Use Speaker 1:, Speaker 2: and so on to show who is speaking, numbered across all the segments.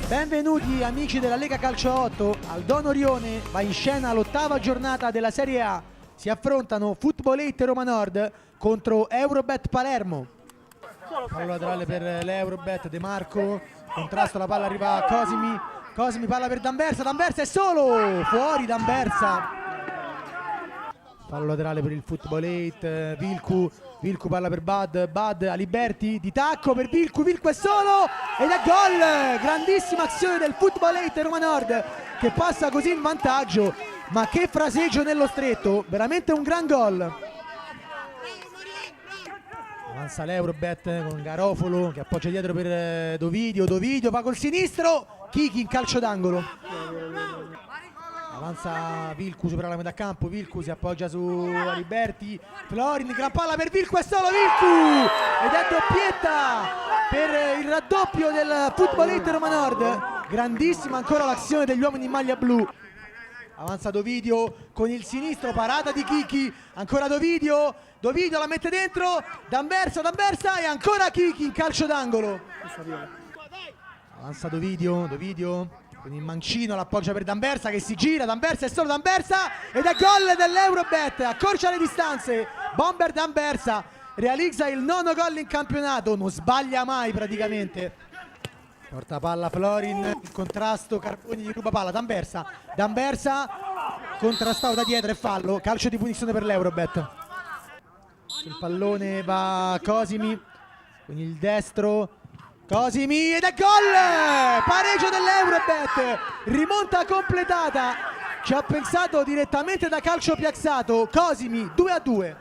Speaker 1: Benvenuti amici della Lega Calcio 8, al Dono Orione va in scena l'8ª giornata della Serie A. Si affrontano Footballate Roma Nord contro Eurobet Palermo. Fallo laterale per l'Eurobet, De Marco, contrasto, la palla arriva a Cosimi, Cosimi palla per D'Anversa, D'Anversa è solo, fuori D'Anversa. Fallo laterale per il Footballate, Vilcu palla per Bad a Liberti, di tacco per Vilcu è solo ed è gol! Grandissima azione del Footballate Roma Nord che passa così in vantaggio, ma che fraseggio nello stretto, veramente un gran gol. Avanza l'Eurobet con Garofolo che appoggia dietro per Dovidio va col sinistro, Chichi in calcio d'angolo. Avanza Vilcu sopra la metà campo, Vilcu si appoggia su Liberti, Florin, gran palla per Vilcu, è solo Vilcu ed è doppietta per il raddoppio del Footballate Roma Nord. Grandissima ancora l'azione degli uomini in maglia blu. Avanza Dovidio con il sinistro, parata di Chichi, ancora Dovidio la mette dentro, D'Anversa e ancora Chichi in calcio d'angolo. Avanza Dovidio con il mancino, l'appoggia per D'Anversa che si gira, D'Anversa è solo D'Anversa ed è gol dell'Eurobet, accorcia le distanze, bomber D'Anversa realizza il 9° gol in campionato, non sbaglia mai praticamente. Porta palla Florin, il contrasto, Carboni gli ruba palla, D'Anversa contrastato da dietro e fallo, calcio di punizione per l'Eurobet. Sul pallone va Cosimi con il destro, Cosimi ed è gol! Pareggio dell'Eurobet, rimonta completata, ci ha pensato direttamente da calcio piazzato Cosimi, 2-2.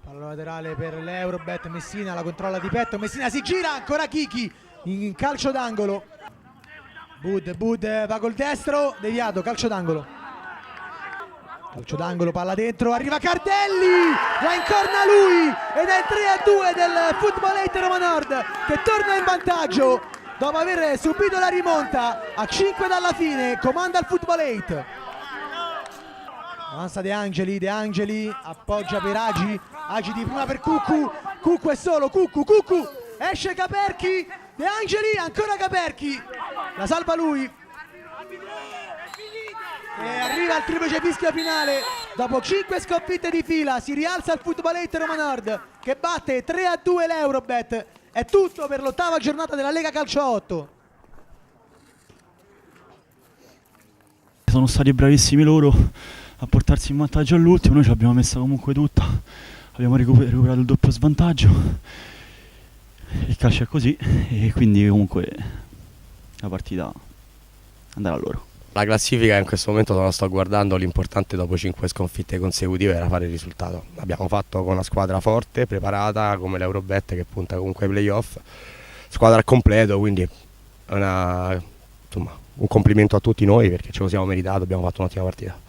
Speaker 1: Palla laterale per l'Eurobet, Messina la controlla di petto, Messina si gira, ancora Chichi in calcio d'angolo. Bud va col destro, deviato, calcio d'angolo. Calcio d'angolo, palla dentro, arriva Cardelli, la incorna lui ed è 3-2 del Footballate Roma Nord che torna in vantaggio dopo aver subito la rimonta. A 5 dalla fine comanda il Footballate. Avanza De Angeli appoggia per Agi di prima per Cuccu è solo, Cuccu esce Caperchi, De Angeli ancora Caperchi, la salva lui. E arriva il triplice fischio finale, dopo 5 sconfitte di fila si rialza il Footballate Roma Nord che batte 3-2 l'Eurobet. È tutto per l'8ª giornata della Lega Calcio 8.
Speaker 2: Sono stati bravissimi loro a portarsi in vantaggio all'ultimo, noi ce l'abbiamo messa comunque tutta, abbiamo recuperato il doppio svantaggio, il calcio è così e quindi comunque la partita andrà a loro.
Speaker 3: La classifica in questo momento non la sto guardando, l'importante dopo 5 sconfitte consecutive era fare il risultato. L'abbiamo fatto con una squadra forte, preparata come l'Eurobet che punta comunque ai playoff, squadra al completo, quindi è un complimento a tutti noi perché ce lo siamo meritato, abbiamo fatto un'ottima partita.